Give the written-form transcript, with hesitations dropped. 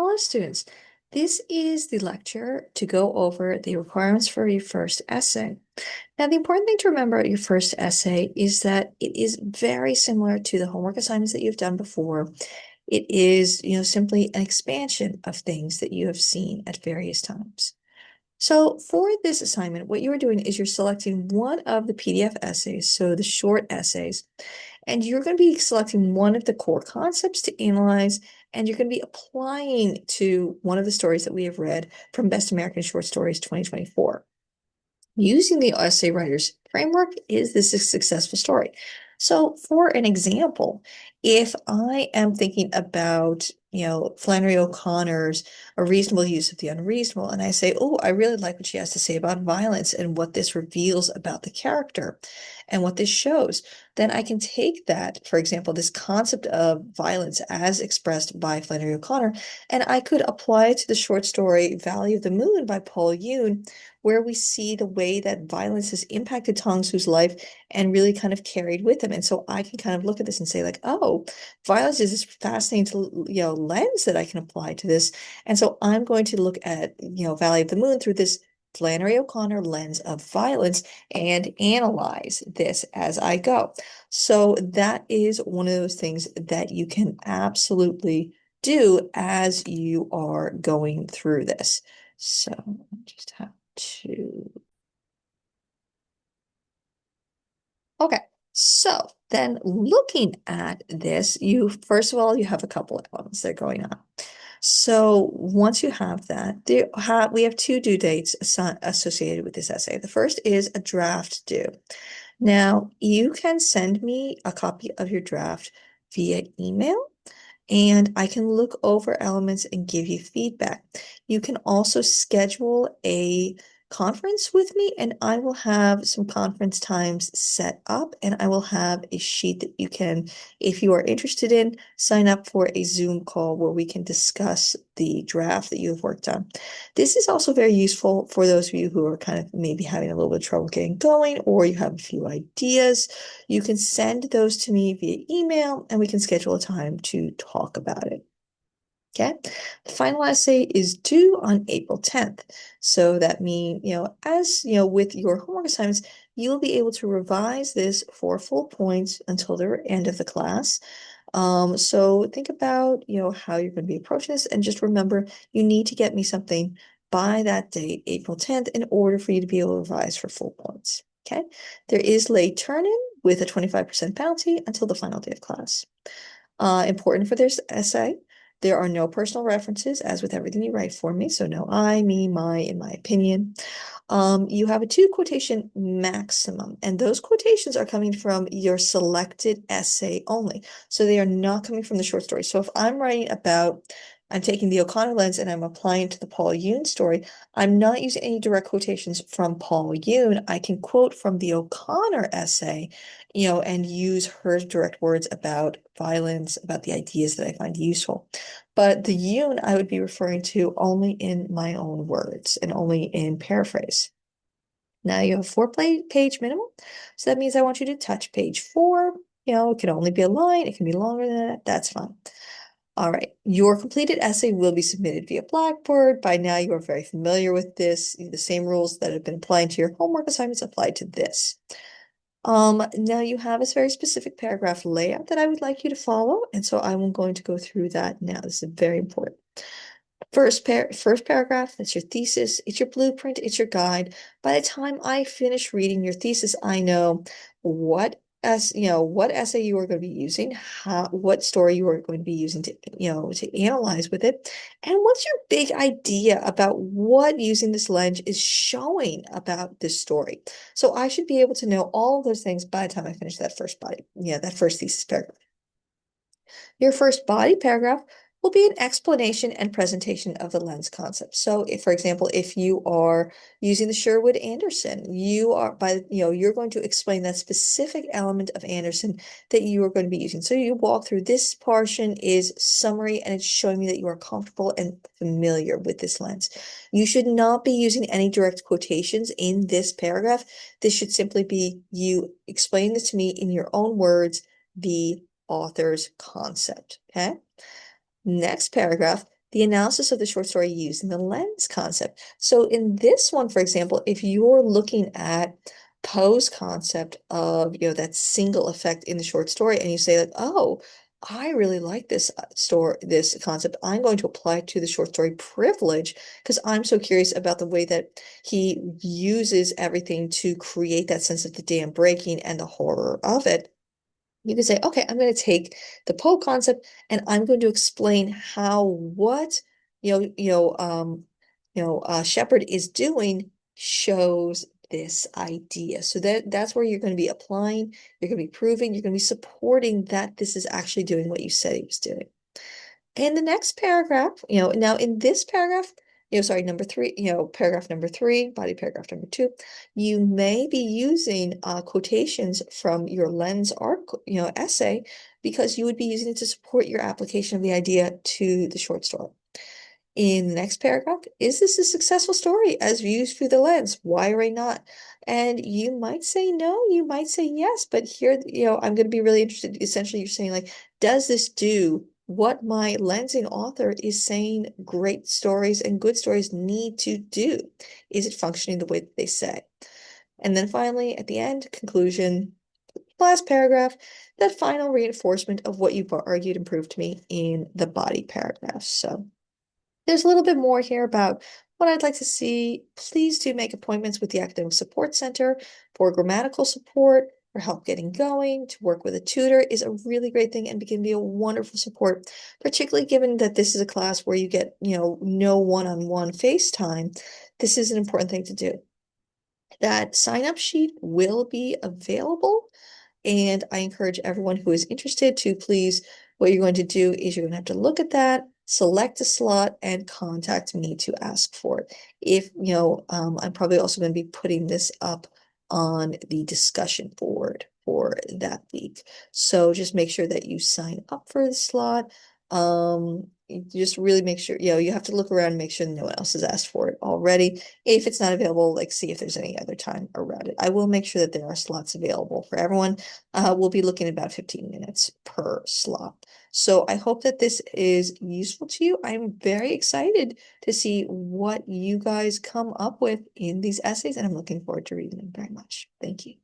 Hello, students. This is the lecture to go over the requirements for your first essay. Now, the important thing to remember about your first essay is that it is very similar to the homework assignments that you've done before. It is, simply an expansion of things that you have seen at various times. So for this assignment, what you are doing is you're selecting one of the PDF essays, so the short essays, and you're going to be selecting one of the core concepts to analyze, and you're going to be applying to one of the stories that we have read from Best American Short Stories 2024. Using the essay writer's framework, is this a successful story? So for an example, if I am thinking about, Flannery O'Connor's A Reasonable Use of the Unreasonable, and I say, oh, I really like what she has to say about violence and what this reveals about the character and what this shows, then I can take that, for example, this concept of violence as expressed by Flannery O'Connor, and I could apply it to the short story Valley of the Moon by Paul Yoon, where we see the way that violence has impacted Tong Su's life and really kind of carried with him. And so I can kind of look at this and say, like, oh, violence is this fascinating, lens that I can apply to this. And so I'm going to look at, Valley of the Moon through this Flannery O'Connor lens of violence and analyze this as I go. So that is one of those things that you can absolutely do as you are going through this. So just have to. Okay, so then looking at this, you first of all, you have a couple of elements that are going on. So once you have that, we have two due dates associated with this essay. The first is a draft due. Now, you can send me a copy of your draft via email, and I can look over elements and give you feedback. You can also schedule a conference with me, and I will have some conference times set up, and I will have a sheet that you can, if you are interested in, sign up for a Zoom call where we can discuss the draft that you have worked on. This is also very useful for those of you who are kind of maybe having a little bit of trouble getting going, or you have a few ideas. You can send those to me via email, and we can schedule a time to talk about it. Okay. The final essay is due on April 10th. So that means, as with your homework assignments, you'll be able to revise this for full points until the end of the class. So think about, how you're going to be approaching this, and just remember, you need to get me something by that date, April 10th, in order for you to be able to revise for full points. Okay. There is late turn-in with a 25% penalty until the final day of class. Important for this essay, there are no personal references, as with everything you write for me. So no I, me, my, in my opinion. You have a 2 quotation maximum, and those quotations are coming from your selected essay only. So they are not coming from the short story. So if I'm writing about, I'm taking the O'Connor lens and I'm applying it to the Paul Yoon story, I'm not using any direct quotations from Paul Yoon. I can quote from the O'Connor essay, and use her direct words about violence, about the ideas that I find useful. But the Yoon I would be referring to only in my own words and only in paraphrase. Now you have a 4 page minimum. So that means I want you to touch page 4. It can only be a line. It can be longer than that. That's fine. All right. Your completed essay will be submitted via Blackboard. By now you are very familiar with this. The same rules that have been applying to your homework assignments apply to this. Now you have this very specific paragraph layout that I would like you to follow. And so I'm going to go through that now. This is very important. First paragraph, that's your thesis. It's your blueprint. It's your guide. By the time I finish reading your thesis, I know what essay you are going to be using, what story you are going to be using to analyze with it, and what's your big idea about what using this lens is showing about this story. So I should be able to know all of those things by the time I finish that that first thesis paragraph. Your first body paragraph will be an explanation and presentation of the lens concept. So if, for example, if you are using the Sherwood Anderson, you're going to explain that specific element of Anderson that you are going to be using. So you walk through this portion is summary, and it's showing me that you are comfortable and familiar with this lens. You should not be using any direct quotations in this paragraph. This should simply be you explain this to me in your own words, the author's concept. Okay. Next paragraph, the analysis of the short story using the lens concept. So in this one, for example, if you're looking at Poe's concept of, that single effect in the short story, and you say like, oh, I really like this this concept. I'm going to apply it to the short story Privilege because I'm so curious about the way that he uses everything to create that sense of the dam breaking and the horror of it. You can say, okay, I'm going to take the Poe concept and I'm going to explain how what Shepard is doing shows this idea. So that's where you're going to be applying, you're going to be proving, you're going to be supporting that this is actually doing what you said he was doing. In the next paragraph, now in this paragraph, sorry, number three, paragraph number three, body paragraph number two, you may be using quotations from your lens article, essay, because you would be using it to support your application of the idea to the short story. In the next paragraph, is this a successful story as viewed through the lens? Why or not? And you might say no, you might say yes, but here, I'm going to be really interested. Essentially, you're saying like, does this do what my lensing author is saying great stories and good stories need to do? Is it functioning the way that they say? And then finally, at the end, conclusion, last paragraph, that final reinforcement of what you've argued and proved to me in the body paragraph. So there's a little bit more here about what I'd like to see. Please do make appointments with the Academic Support Center for grammatical support, for help getting going. To work with a tutor is a really great thing and can be a wonderful support, particularly given that this is a class where you get, no one-on-one FaceTime. This is an important thing to do. That sign-up sheet will be available, and I encourage everyone who is interested to please, what you're going to do is you're going to have to look at that, select a slot, and contact me to ask for it. If, I'm probably also going to be putting this up on the discussion board for that week. So just make sure that you sign up for the slot. You just really make sure, you have to look around and make sure no one else has asked for it already. If it's not available, like see if there's any other time around it. I will make sure that there are slots available for everyone. We'll be looking at about 15 minutes per slot. So I hope that this is useful to you. I'm very excited to see what you guys come up with in these essays, and I'm looking forward to reading them very much. Thank you.